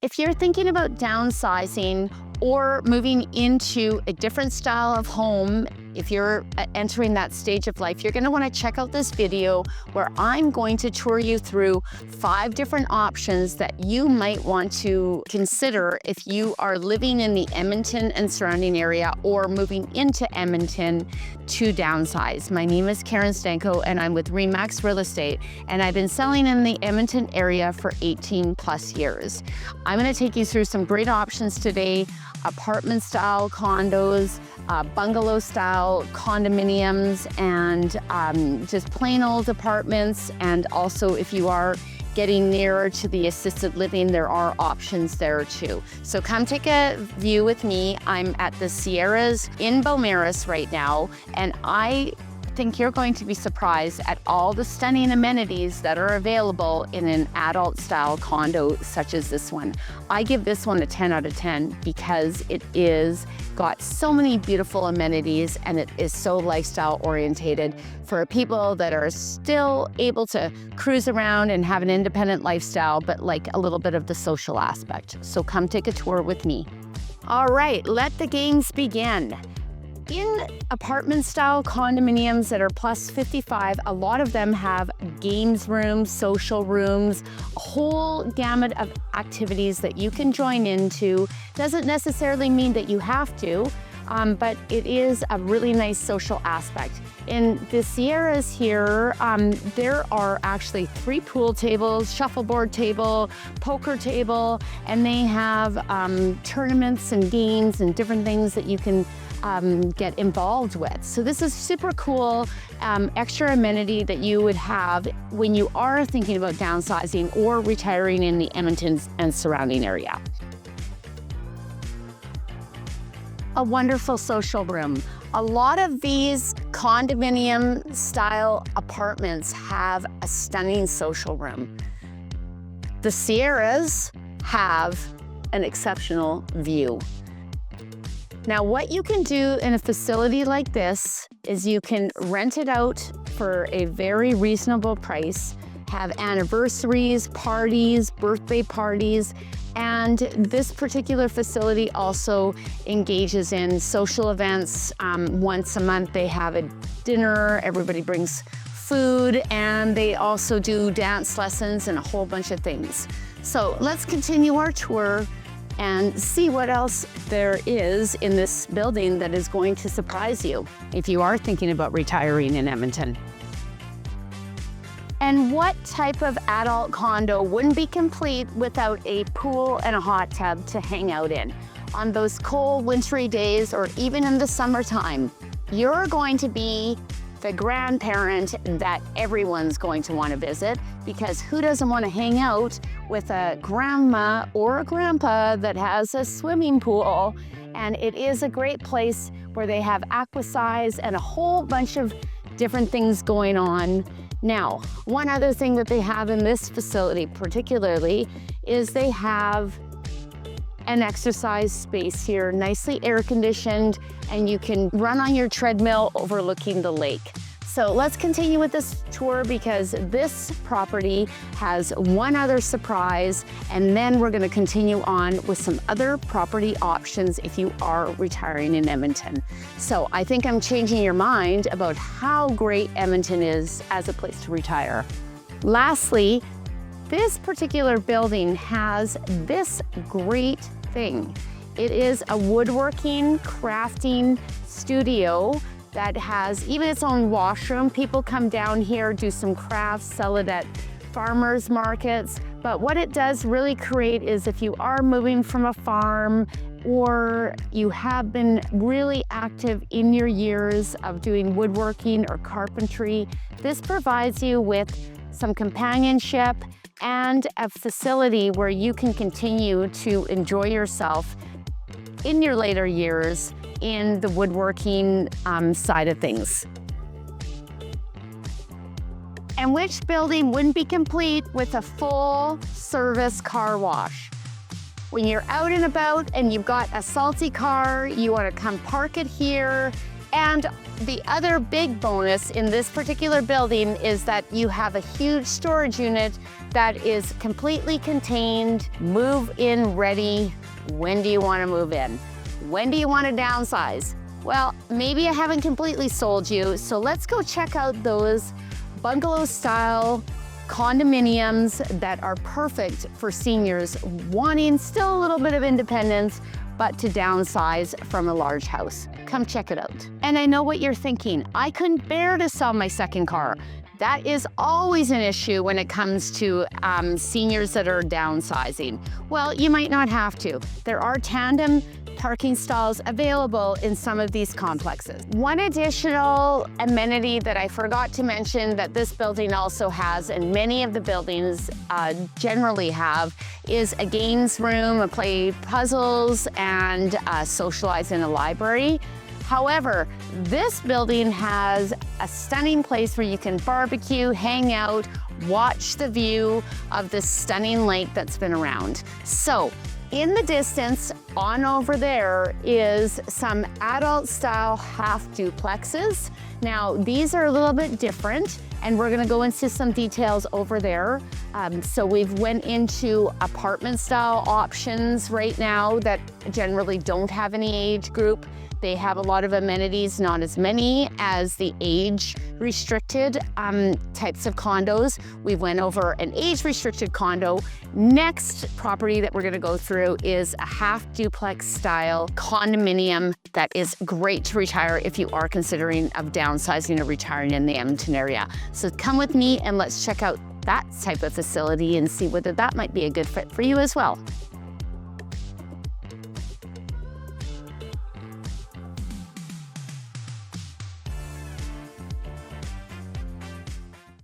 If you're thinking about downsizing or moving into a different style of home, if you're entering that stage of life, you're going to want to check out this video where I'm going to tour you through 5 different options that you might want to consider if you are living in the Edmonton and surrounding area or moving into Edmonton to downsize. My name is Stanko and I'm with Remax Real Estate, and I've been selling in the Edmonton area for 18 plus years. I'm going to take you through some great options today: apartment style condos, bungalow style condominiums, and just plain old apartments. And also, if you are getting nearer to the assisted living, there are options there too. So come take a view with me. I'm at the Sierras in Beaumaris right now, and I think you're going to be surprised at all the stunning amenities that are available in an adult style condo such as this one. I give this one a 10 out of 10 because it is got so many beautiful amenities and it is so lifestyle orientated for people that are still able to cruise around and have an independent lifestyle, but like a little bit of the social aspect. So come take a tour with me. All right, let the games begin. In apartment style condominiums that are plus 55, a lot of them have games rooms, social rooms, a whole gamut of activities that you can join into. Doesn't necessarily mean that you have to, but it is a really nice social aspect. In the Sierras here, there are actually 3 pool tables, shuffleboard table, poker table, and they have tournaments and games and different things that you can get involved with. So this is super cool, extra amenity that you would have when you are thinking about downsizing or retiring in the Edmonton and surrounding area. A wonderful social room. A lot of these condominium style apartments have a stunning social room. The Sierras have an exceptional view. Now, what you can do in a facility like this is you can rent it out for a very reasonable price, have anniversaries, parties, birthday parties, and this particular facility also engages in social events. Once a month, they have a dinner, everybody brings food, and they also do dance lessons and a whole bunch of things. So let's continue our tour and see what else there is in this building that is going to surprise you if you are thinking about retiring in Edmonton. And what type of adult condo wouldn't be complete without a pool and a hot tub to hang out in? On those cold, wintry days, or even in the summertime, you're going to be the grandparent that everyone's going to want to visit, because who doesn't want to hang out with a grandma or a grandpa that has a swimming pool? And it is a great place where they have aquasize and a whole bunch of different things going on. Now, one other thing that they have in this facility particularly is they have an exercise space here, nicely air conditioned, and you can run on your treadmill overlooking the lake. So let's continue with this tour because this property has one other surprise, and then we're going to continue on with some other property options if you are retiring in Edmonton. So I think I'm changing your mind about how great Edmonton is as a place to retire. Lastly, this particular building has this great thing. It is a woodworking, crafting studio that has even its own washroom. People come down here, do some crafts, sell it at farmers markets. But what it does really create is if you are moving from a farm or you have been really active in your years of doing woodworking or carpentry, this provides you with some companionship and a facility where you can continue to enjoy yourself in your later years in the woodworking side of things. And which building wouldn't be complete with a full service car wash? When you're out and about and you've got a salty car, you want to come park it here And the other big bonus in this particular building is that you have a huge storage unit that is completely contained, move-in ready. When do you want to move in? When do you want to downsize? Well, maybe I haven't completely sold you, so let's go check out those bungalow-style condominiums that are perfect for seniors wanting still a little bit of independence, but to downsize from a large house. Come check it out. And I know what you're thinking. I couldn't bear to sell my second car. That is always an issue when it comes to seniors that are downsizing. Well, you might not have to. There are tandem parking stalls available in some of these complexes. One additional amenity that I forgot to mention that this building also has, and many of the buildings generally have, is a games room, a play puzzles, and socialize in a library. However, this building has a stunning place where you can barbecue, hang out, watch the view of this stunning lake that's been around. So, in the distance, on over there is some adult-style half duplexes. Now, these are a little bit different, and we're gonna go into some details over there. So we've went into apartment-style options right now that generally don't have any age group. They have a lot of amenities, not as many as the age-restricted types of condos. We went over an age-restricted condo. Next property that we're gonna go through is a half duplex style condominium that is great to retire if you are considering of downsizing or retiring in the Edmonton area. So come with me and let's check out that type of facility and see whether that might be a good fit for you as well.